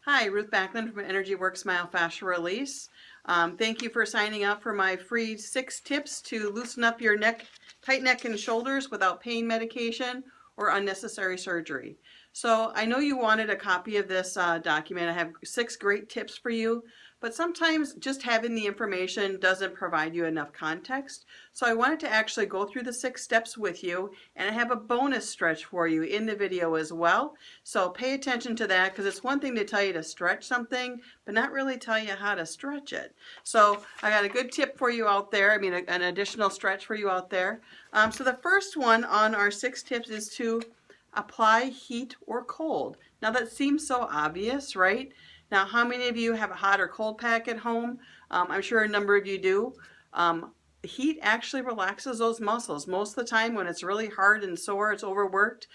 Hi, Ruth Backlund from Energy Works Myofascial Release. Thank you for signing up for my free 6 tips to loosen up your neck, tight neck and shoulders without pain medication or unnecessary surgery. So I know you wanted a copy of this document. I have 6 great tips for you, but sometimes just having the information doesn't provide you enough context. So I wanted to actually go through the 6 steps with you, and I have a bonus stretch for you in the video as well. So pay attention to that, because it's one thing to tell you to stretch something, but not really tell you how to stretch it. So I got a good tip for you out there. An additional stretch for you out there. So the first one on our 6 tips is to apply heat or cold. Now that seems so obvious, right? Now, how many of you have a hot or cold pack at home? I'm sure a number of you do. Heat actually relaxes those muscles. Most of the time when it's really hard and sore, it's overworked,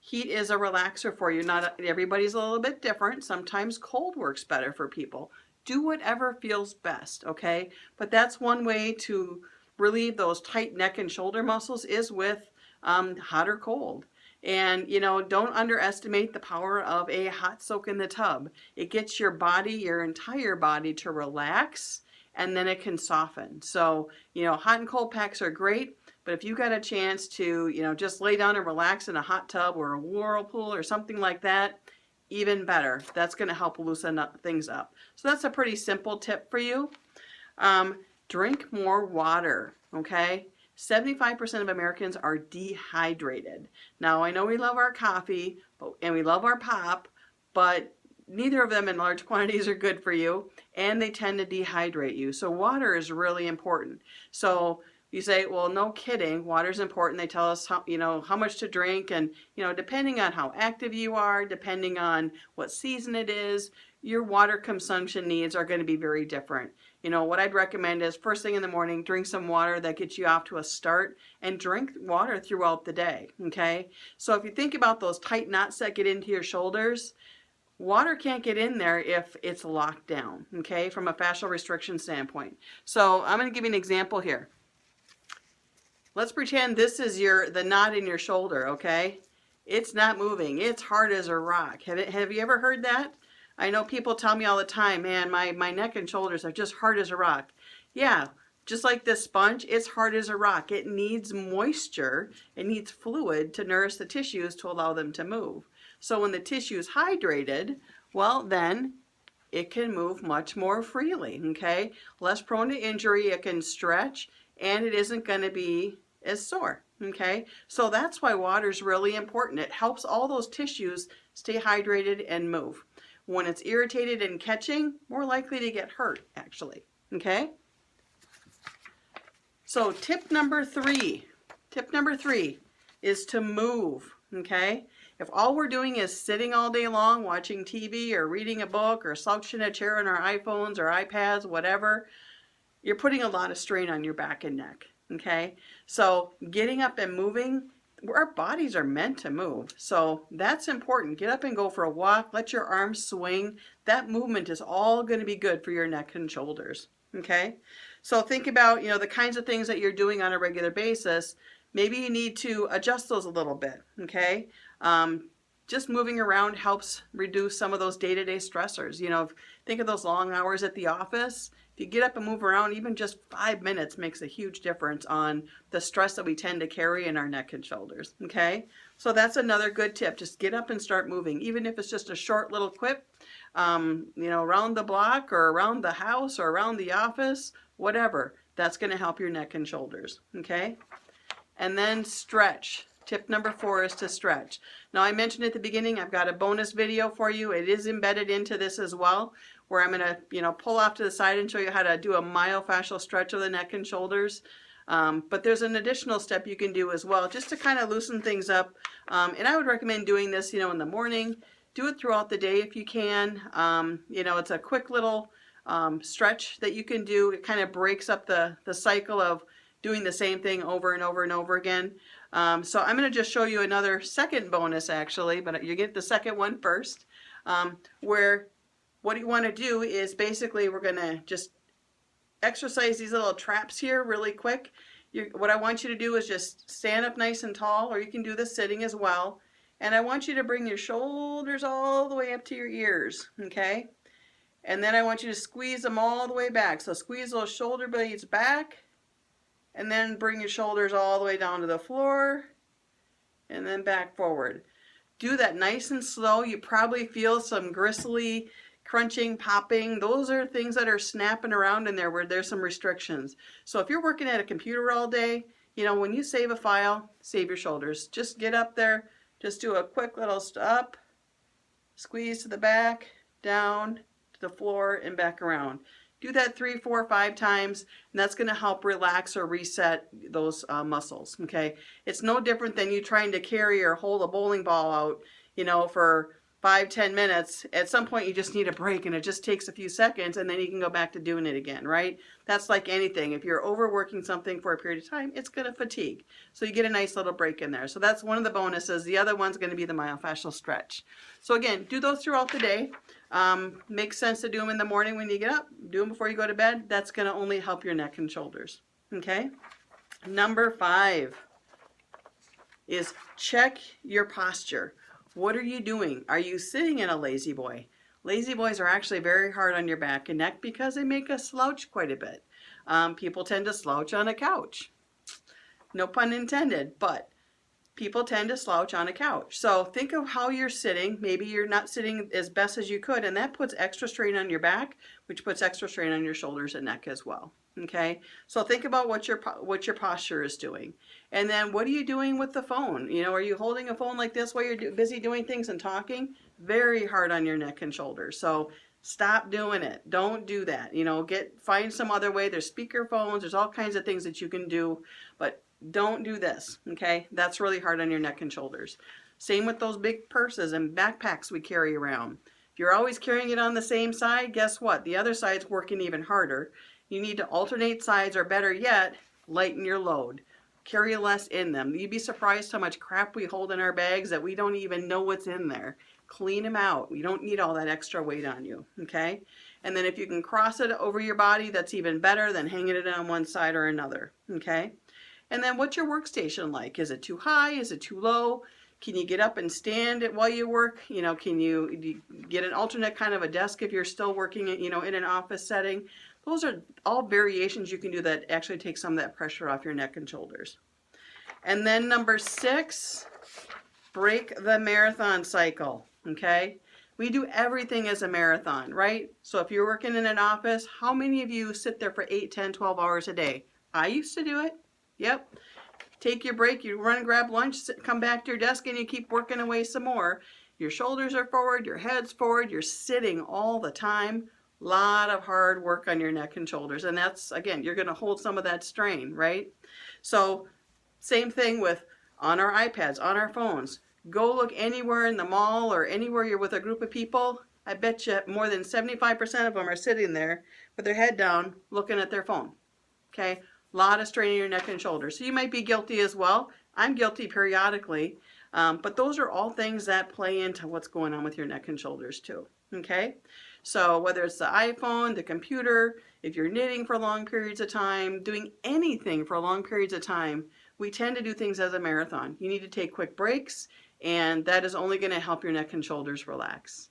heat is a relaxer for you. Not everybody's a little bit different. Sometimes cold works better for people. Do whatever feels best, okay? But that's one way to relieve those tight neck and shoulder muscles is with hot or cold. And, don't underestimate the power of a hot soak in the tub. It gets your body, your entire body, to relax, and then it can soften. So, hot and cold packs are great, but if you got a chance to, just lay down and relax in a hot tub or a whirlpool or something like that, even better. That's going to help loosen things up. So that's a pretty simple tip for you. Drink more water, okay? 75% of Americans are dehydrated. Now, I know we love our coffee and we love our pop, but neither of them in large quantities are good for you, and they tend to dehydrate you. So water is really important. So you say, well, no kidding, water's important. They tell us how much to drink, and depending on how active you are, depending on what season it is, your water consumption needs are going to be very different. What I'd recommend is first thing in the morning, drink some water that gets you off to a start, and drink water throughout the day, okay? So if you think about those tight knots that get into your shoulders, water can't get in there if it's locked down, okay, from a fascial restriction standpoint. So I'm going to give you an example here. Let's pretend this is the knot in your shoulder, okay? It's not moving. It's hard as a rock. Have you ever heard that? I know people tell me all the time, man, my neck and shoulders are just hard as a rock. Yeah, just like this sponge, it's hard as a rock. It needs moisture, it needs fluid to nourish the tissues to allow them to move. So when the tissue is hydrated, well then it can move much more freely, okay? Less prone to injury, it can stretch, and it isn't going to be as sore, okay? So that's why water is really important. It helps all those tissues stay hydrated and move. When it's irritated and catching, more likely to get hurt, actually, okay? So tip number three is to move, okay? If all we're doing is sitting all day long watching TV or reading a book or slouching in a chair on our iPhones or iPads, whatever, you're putting a lot of strain on your back and neck, okay? So getting up and moving, our bodies are meant to move. So that's important. Get up and go for a walk. Let your arms swing. That movement is all going to be good for your neck and shoulders, okay? So think about, the kinds of things that you're doing on a regular basis. Maybe you need to adjust those a little bit, okay? Just moving around helps reduce some of those day-to-day stressors. Think of those long hours at the office. If you get up and move around, even just 5 minutes makes a huge difference on the stress that we tend to carry in our neck and shoulders, okay? So that's another good tip. Just get up and start moving, even if it's just a short little quip, around the block or around the house or around the office, whatever. That's going to help your neck and shoulders, okay? And then stretch. Tip number 4 is to stretch. Now, I mentioned at the beginning, I've got a bonus video for you. It is embedded into this as well, where I'm going to, pull off to the side and show you how to do a myofascial stretch of the neck and shoulders. But there's an additional step you can do as well, just to kind of loosen things up. And I would recommend doing this, in the morning. Do it throughout the day if you can. It's a quick little stretch that you can do. It kind of breaks up the cycle of doing the same thing over and over and over again. So I'm going to just show you another second bonus, actually, but you get the second one first, where what you want to do is basically we're going to just exercise these little traps here really quick. What I want you to do is just stand up nice and tall, or you can do this sitting as well, And I want you to bring your shoulders all the way up to your ears, okay? And then I want you to squeeze them all the way back. So squeeze those shoulder blades back, and then bring your shoulders all the way down to the floor, and then back forward. Do that nice and slow. You probably feel some gristly crunching, popping. Those are things that are snapping around in there where there's some restrictions. So if you're working at a computer all day, you know, when you save a file, save your shoulders. Just get up there, just do a quick little up, squeeze to the back, down to the floor, and back around. Do that 3, 4, 5 times, and that's going to help relax or reset those muscles, okay? It's no different than you trying to carry or hold a bowling ball out, you know, for 5, 10 minutes. At some point, you just need a break, and it just takes a few seconds, and then you can go back to doing it again, right? That's like anything. If you're overworking something for a period of time, it's going to fatigue. So you get a nice little break in there. So that's one of the bonuses. The other one's going to be the myofascial stretch. So again, do those throughout the day. Makes sense to do them in the morning when you get up. Do them before you go to bed. That's going to only help your neck and shoulders. Okay? Number 5 is check your posture. What are you doing? Are you sitting in a lazy boy? Lazy boys are actually very hard on your back and neck because they make us slouch quite a bit. People tend to slouch on a couch. No pun intended, but people tend to slouch on a couch. So think of how you're sitting. Maybe you're not sitting as best as you could, and that puts extra strain on your back, which puts extra strain on your shoulders and neck as well. Okay, so think about what your posture is doing, and then what are you doing with the phone? You know, are you holding a phone like this while you're busy doing things and talking? Very hard on your neck and shoulders. So stop doing it. Don't do that. You know, find some other way. There's speaker phones. There's all kinds of things that you can do, but don't do this, okay? That's really hard on your neck and shoulders. Same with those big purses and backpacks we carry around. If you're always carrying it on the same side, guess what? The other side's working even harder. You need to alternate sides, or better yet, lighten your load. Carry less in them. You'd be surprised how much crap we hold in our bags that we don't even know what's in there. Clean them out. You don't need all that extra weight on you, okay? And then if you can cross it over your body, that's even better than hanging it on one side or another, okay? And then what's your workstation like? Is it too high? Is it too low? Can you get up and stand it while you work? You know, can you get an alternate kind of a desk if you're still working, you know, in an office setting? Those are all variations you can do that actually take some of that pressure off your neck and shoulders. And then number 6, break the marathon cycle, okay? We do everything as a marathon, right? So if you're working in an office, how many of you sit there for 8, 10, 12 hours a day? I used to do it. Yep. Take your break, you run and grab lunch, come back to your desk, and you keep working away some more. Your shoulders are forward, your head's forward, you're sitting all the time. Lot of hard work on your neck and shoulders. And that's, again, you're going to hold some of that strain, right? So same thing with on our iPads, on our phones. Go look anywhere in the mall or anywhere you're with a group of people. I bet you more than 75% of them are sitting there with their head down looking at their phone. Okay? A lot of strain in your neck and shoulders. So you might be guilty as well. I'm guilty periodically. But those are all things that play into what's going on with your neck and shoulders too. Okay? So whether it's the iPhone, the computer, if you're knitting for long periods of time, doing anything for long periods of time, we tend to do things as a marathon. You need to take quick breaks, and that is only going to help your neck and shoulders relax.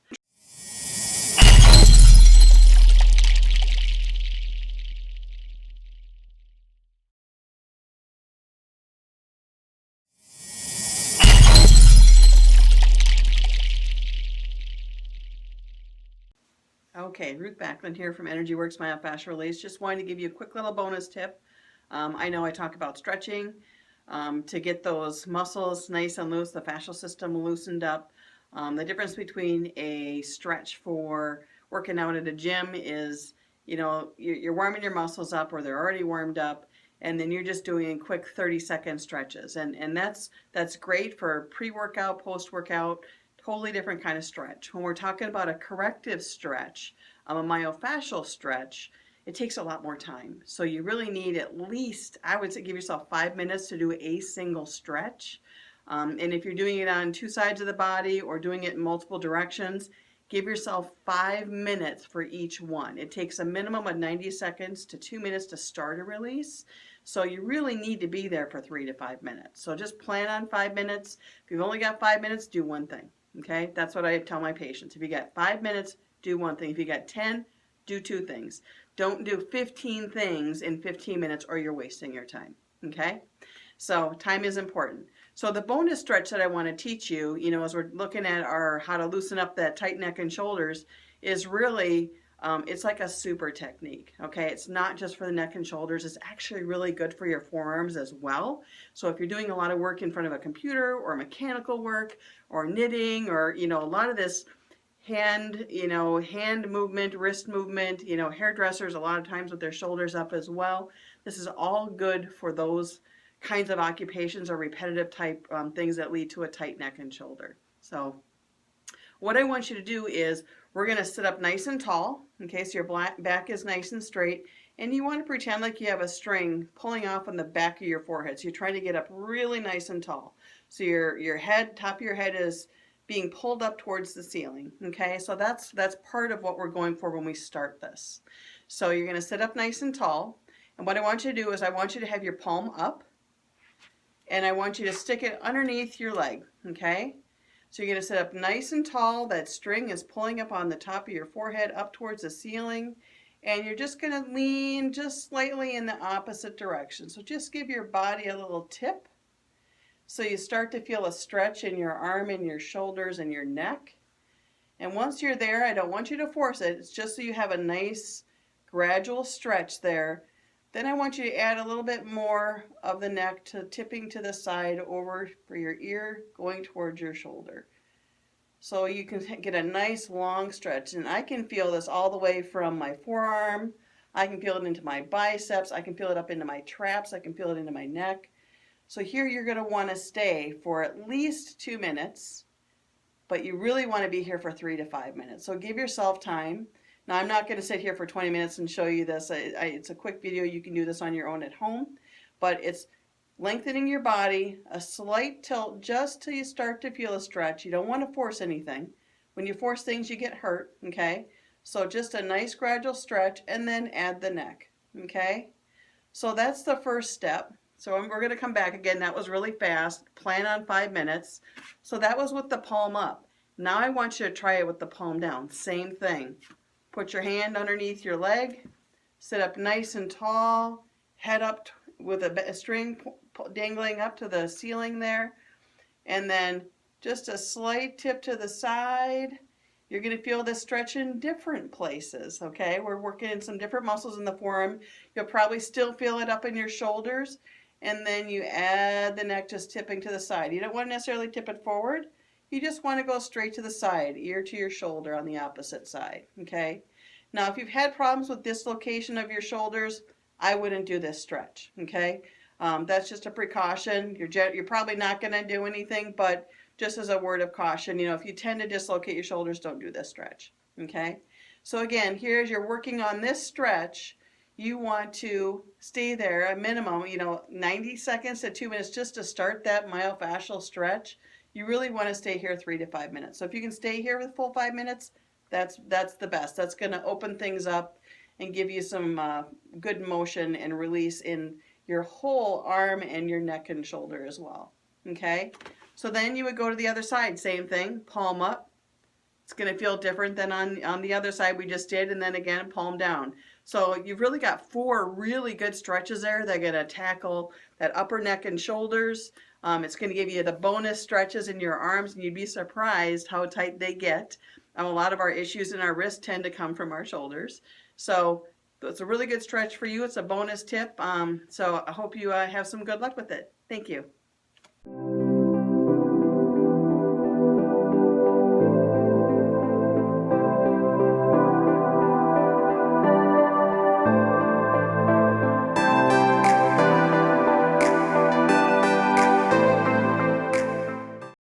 Okay, Ruth Backlund here from Energy Works Myofascial Release. Just wanted to give you a quick little bonus tip. I know I talk about stretching to get those muscles nice and loose, the fascial system loosened up. The difference between a stretch for working out at a gym is, you know, you're warming your muscles up, or they're already warmed up, and then you're just doing quick 30-second stretches. And that's great for pre-workout, post-workout. Totally different kind of stretch. When we're talking about a corrective stretch, a myofascial stretch, it takes a lot more time. So you really need at least, I would say, give yourself 5 minutes to do a single stretch. And if you're doing it on 2 sides of the body or doing it in multiple directions, Give yourself 5 minutes for each one. It takes a minimum of 90 seconds to 2 minutes to start a release. So you really need to be there for 3 to 5 minutes. So just plan on 5 minutes. If you've only got 5 minutes, do one thing. Okay? That's what I tell my patients. If you got 5 minutes, do one thing. If you got 10, do 2 things. Don't do 15 things in 15 minutes or you're wasting your time. Okay? So time is important. So the bonus stretch that I want to teach you, as we're looking at our how to loosen up that tight neck and shoulders, is really, it's like a super technique, okay? It's not just for the neck and shoulders. It's actually really good for your forearms as well. So if you're doing a lot of work in front of a computer or mechanical work or knitting or, a lot of this hand movement, wrist movement, hairdressers a lot of times with their shoulders up as well. This is all good for those kinds of occupations or repetitive type things that lead to a tight neck and shoulder. So what I want you to do is we're going to sit up nice and tall, okay, so your back is nice and straight, and you want to pretend like you have a string pulling off on the back of your forehead. So you're trying to get up really nice and tall. So your head, top of your head is being pulled up towards the ceiling, okay? So that's part of what we're going for when we start this. So you're going to sit up nice and tall, and what I want you to do is I want you to have your palm up, and I want you to stick it underneath your leg, okay? So you're going to sit up nice and tall. That string is pulling up on the top of your forehead up towards the ceiling. And you're just going to lean just slightly in the opposite direction. So just give your body a little tip. So you start to feel a stretch in your arm and your shoulders and your neck. And once you're there, I don't want you to force it. It's just so you have a nice gradual stretch there. Then I want you to add a little bit more of the neck to tipping to the side over for your ear going towards your shoulder. So you can get a nice long stretch. And I can feel this all the way from my forearm. I can feel it into my biceps. I can feel it up into my traps. I can feel it into my neck. So here you're going to want to stay for at least 2 minutes, but you really want to be here for 3 to 5 minutes. So give yourself time. Now, I'm not going to sit here for 20 minutes and show you this. It's a quick video. You can do this on your own at home. But it's lengthening your body, a slight tilt just till you start to feel a stretch. You don't want to force anything. When you force things, you get hurt, okay? So just a nice gradual stretch and then add the neck, okay? So that's the first step. So we're going to come back again. That was really fast. Plan on 5 minutes. So that was with the palm up. Now I want you to try it with the palm down. Same thing. Put your hand underneath your leg, sit up nice and tall, head up with a string dangling up to the ceiling there, and then just a slight tip to the side. You're going to feel this stretch in different places, okay? We're working in some different muscles in the forearm. You'll probably still feel it up in your shoulders, and then you add the neck just tipping to the side. You don't want to necessarily tip it forward. You just want to go straight to the side, ear to your shoulder on the opposite side, okay? Now, if you've had problems with dislocation of your shoulders, I wouldn't do this stretch, okay? That's just a precaution. You're probably not going to do anything, but just as a word of caution, if you tend to dislocate your shoulders, don't do this stretch, okay? So again, here as you're working on this stretch, you want to stay there a minimum, 90 seconds to 2 minutes just to start that myofascial stretch. You really want to stay here 3 to 5 minutes. So if you can stay here with full 5 minutes, that's the best. That's going to open things up and give you some good motion and release in your whole arm and your neck and shoulder as well. Okay? So then you would go to the other side. Same thing. Palm up. It's going to feel different than on the other side we just did. And then again, palm down. So you've really got 4 really good stretches there. They're going to tackle that upper neck and shoulders. It's going to give you the bonus stretches in your arms, and you'd be surprised how tight they get. A lot of our issues in our wrists tend to come from our shoulders. So it's a really good stretch for you. It's a bonus tip. So I hope you have some good luck with it. Thank you.